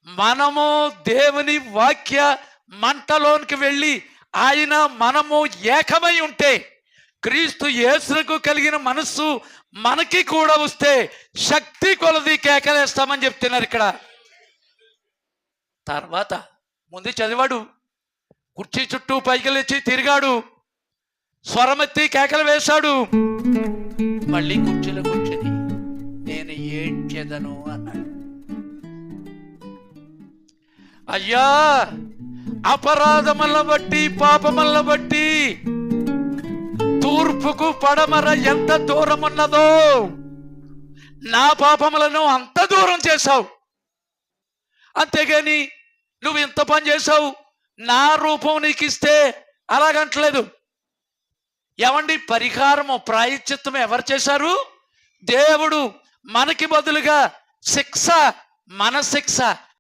మనము దేవుని వాక్య మంటలోనికి వెళ్ళి మనము ఏకమై ఉంటే, క్రీస్తు యేసుకు కలిగిన మనస్సు మనకి కూడా వస్తే శక్తి కొలది కేకలేస్తామని చెప్తున్నారు ఇక్కడ. తర్వాత ముందు చదివాడు, కుర్చీ చుట్టూ పైకి లేచి తిరిగాడు, స్వరమెత్తి కేకలు వేశాడు, మళ్ళీ కుర్చీలో కూర్చుని నేను ఏడ్చెదను అన్నాడు. అయ్యా, అపరాధముల బట్టి పాపముల బట్టి తూర్పుకు పడమర ఎంత దూరం ఉన్నదో నా పాపములను అంత దూరం చేశావు. అంతేగాని నువ్వు ఇంత పని చేశావు, నా రూపం నీకు ఇస్తే అలాగంటలేదు. ఏమండి, పరిహారము ప్రాయశ్చిత్తము ఎవరు చేశారు? దేవుడు మనకి బదులుగా శిక్ష, మన శిక్ష